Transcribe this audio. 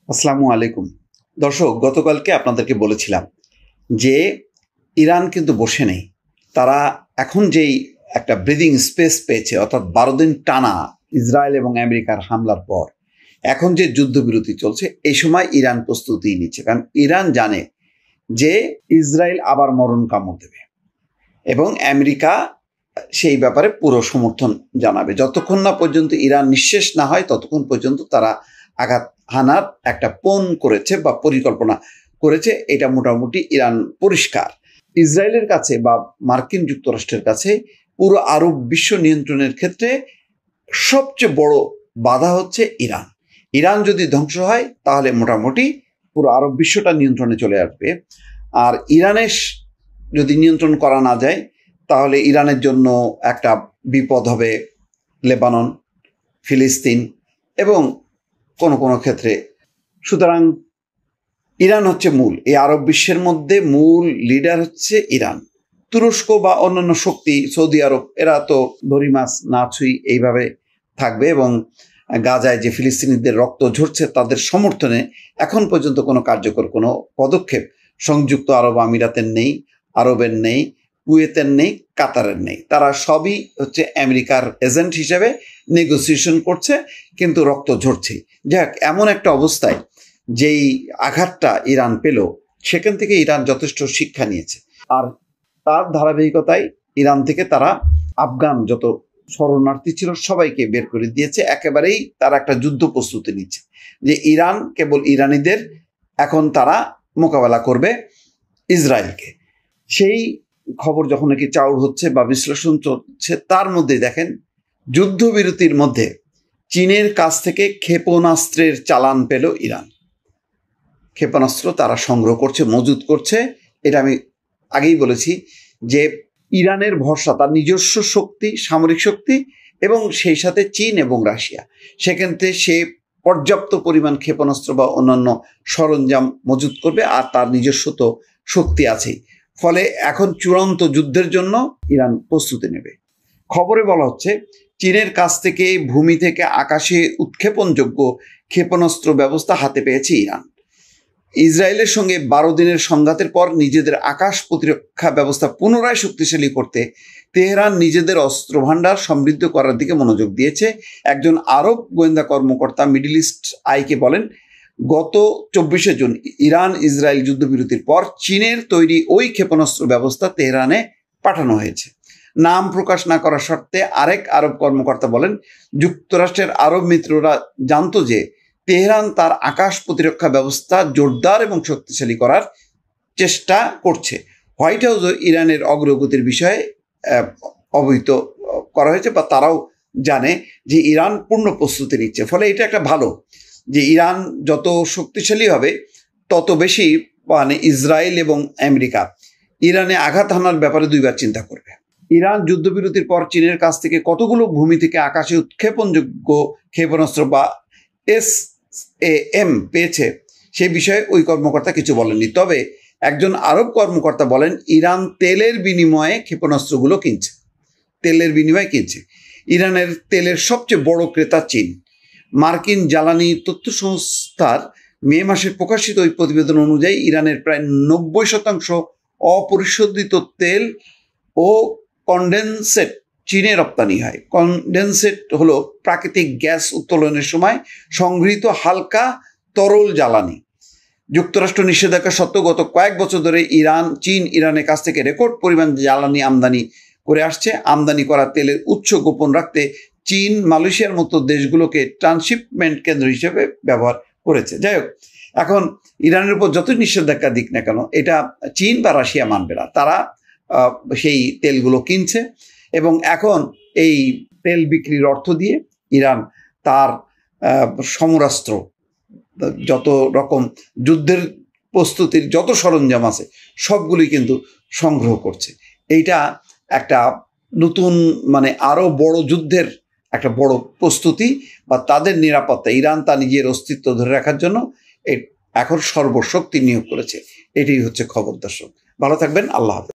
আসসালামু আলাইকুম। দর্শক, গতকালকে আপনাদেরকে বলেছিলাম যে ইরান কিন্তু বসে নেই। তারা এখন যেই একটা ব্রিদিং স্পেস পেয়েছে, অর্থাৎ 12 দিন টানা ইসরায়েল এবং আমেরিকার হামলার পর এখন যে যুদ্ধবিরতি চলছে, এই সময় ইরান প্রস্তুতি নিচ্ছে। কারণ ইরান জানে যে ইসরায়েল আবার মরণ কামড় দেবে এবং আমেরিকা সেই ব্যাপারে পুরো সমর্থন জানাবে। যতক্ষণ না পর্যন্ত ইরান নিঃশেষ না হয়, ততক্ষণ পর্যন্ত তারা আঘাত হানার একটা পণ করেছে বা পরিকল্পনা করেছে। এটা মোটামুটি ইরান পরিষ্কার। ইসরায়েলের কাছে বা মার্কিন যুক্তরাষ্ট্রের কাছে পুরো আরব বিশ্ব নিয়ন্ত্রণের ক্ষেত্রে সবচেয়ে বড় বাধা হচ্ছে ইরান। ইরান যদি ধ্বংস হয়, তাহলে মোটামুটি পুরো আরব বিশ্বটা নিয়ন্ত্রণে চলে আসবে। আর ইরানের যদি নিয়ন্ত্রণ করা না যায়, তাহলে ইরানের জন্য একটা বিপদ হবে লেবানন, ফিলিস্তিন এবং কোনো কোনো ক্ষেত্রে। সুতরাং ইরান হচ্ছে মূল, এই আরব বিশ্বের মধ্যে মূল লিডার হচ্ছে ইরান। তুরস্ক বা অন্যান্য শক্তি, সৌদি আরব, এরা তো দড়ি মাছ না ছুঁই এইভাবে থাকবে এবং গাজায় যে ফিলিস্তিনিদের রক্ত ঝরছে তাদের সমর্থনে এখন পর্যন্ত কোনো কার্যকর কোনো পদক্ষেপ সংযুক্ত আরব আমিরাতের নেই, আরবের নেই, কুয়েতের নেই, কাতারের নেই। তারা সবই হচ্ছে আমেরিকার এজেন্ট হিসেবে নেগোসিয়েশন করছে, কিন্তু রক্ত ঝরছে। যাক, এমন একটা অবস্থায় যেই আঘাতটা ইরান পেল, সেখান থেকে ইরান যথেষ্ট শিক্ষা নিয়েছে। আর তার ধারাবাহিকতায় ইরান থেকে তারা আফগান যত শরণার্থী ছিল সবাইকে বের করে দিয়েছে। একেবারেই তারা একটা যুদ্ধ প্রস্তুতি নিচ্ছে যে ইরান কেবল ইরানিদের, এখন তারা মোকাবেলা করবে ইসরায়েলকে। সেই খবর যখন নাকি চাউর হচ্ছে বা বিশ্লেষণ চলছে, তার মধ্যে দেখেন যুদ্ধবিরতির মধ্যে চীনের কাছ থেকে ক্ষেপণাস্ত্রের চালান পেল ইরান। ক্ষেপণাস্ত্র তারা সংগ্রহ করছে, মজুত করছে। এটা আমি আগেই বলেছি যে ইরানের ভরসা তার নিজস্ব শক্তি, সামরিক শক্তি এবং সেই সাথে চীন এবং রাশিয়া। সেখান থেকে সে পর্যাপ্ত পরিমাণ ক্ষেপণাস্ত্র বা অন্যান্য সরঞ্জাম মজুত করবে, আর তার নিজস্ব তো শক্তি আছেই। ফলে এখন চূড়ান্ত যুদ্ধের জন্য ইরান প্রস্তুতি নেবে। খবরে বলা হচ্ছে চীনের কাছ থেকে ভূমি থেকে আকাশে উৎক্ষেপণযোগ্য ক্ষেপণাস্ত্র ব্যবস্থা হাতে পেয়েছে ইরান। ইসরায়েলের সঙ্গে 12 দিনের সংঘাতের পর নিজেদের আকাশ প্রতিরক্ষা ব্যবস্থা পুনরায় শক্তিশালী করতে তেহরান নিজেদের অস্ত্র ভাণ্ডার সমৃদ্ধ করার দিকে মনোযোগ দিয়েছে। একজন আরব গোয়েন্দা কর্মকর্তা মিডল ইস্ট আইকে বলেন, গত 24শে জুন ইরান ইসরায়েল যুদ্ধবিরতির পর চীনের তৈরি ওই ক্ষেপণাস্ত্র ব্যবস্থা তেহরানে পাঠানো হয়েছে। নাম প্রকাশ না করার শর্তে আরেক আরব কর্মকর্তা বলেন, যুক্তরাষ্ট্রের আরব মিত্ররা জানত যে তেহরান তার আকাশ প্রতিরক্ষা ব্যবস্থা জোরদার এবং শক্তিশালী করার চেষ্টা করছে। হোয়াইট হাউসও ইরানের অগ্রগতির বিষয়ে অবহিত করা হয়েছে, বা তারাও জানে যে ইরান পূর্ণ প্রস্তুতি নিচ্ছে। ফলে এটা একটা ভালো, যে ইরান যত শক্তিশালী হবে তত বেশি ইসরায়েল এবং আমেরিকা ইরানে আঘাত হানার ব্যাপারে দুইবার চিন্তা করবে। ইরান যুদ্ধবিরতির পর চীনের কাছ থেকে কতগুলো ভূমি থেকে আকাশে উৎক্ষেপণযোগ্য ক্ষেপণাস্ত্র বা SAM পেয়েছে সে বিষয়ে ওই কর্মকর্তা কিছু বলেননি। তবে একজন আরব কর্মকর্তা বলেন, ইরান তেলের বিনিময়ে ক্ষেপণাস্ত্রগুলো কিনছে। তেলের বিনিময়ে কিনছে। ইরানের তেলের সবচেয়ে বড় ক্রেতা চীন। মার্কিন জ্বালানি তথ্য সংস্থার মে মাসে প্রকাশিত ওই প্রতিবেদন অনুযায়ী ইরানের প্রায় 90% অপরিশোধিত তেল ও কনডেনসেট চীনে রপ্তানি হয়। কনডেনসেট হলো প্রাকৃতিক গ্যাস উত্তোলনের সময় সংগৃহীত হালকা তরল জ্বালানি। যুক্তরাষ্ট্র নিষেধাজ্ঞা সত্ত্বেও গত কয়েক বছর ধরে চীন ইরানের কাছ থেকে রেকর্ড পরিমাণ জ্বালানি আমদানি করে আসছে। আমদানি করা তেলের উৎস গোপন রাখতে চীন মালয়েশিয়ার মতো দেশগুলোকে ট্রান্সশিপমেন্ট কেন্দ্র হিসেবে ব্যবহার করেছে। যাই হোক, এখন ইরানের উপর যতই নিষেধাজ্ঞা দিক না কেন, এটা চীন বা রাশিয়া মানবে না। তারা সেই তেলগুলো কিনছে এবং এখন এই তেল বিক্রির অর্থ দিয়ে ইরান তার সমরাস্ত্র, যত রকম যুদ্ধের প্রস্তুতির যত সরঞ্জাম আছে সবগুলোই কিন্তু সংগ্রহ করছে। এইটা একটা নতুন আরও বড় যুদ্ধের একটা বড় প্রস্তুতি বা তাদের নিরাপত্তা। ইরান তার নিজের অস্তিত্ব ধরে রাখার জন্য এখন সর্বশক্তি নিয়োগ করেছে। এটাই হচ্ছে খবর। দর্শক, ভালো থাকবেন। আল্লাহ হাফেজ।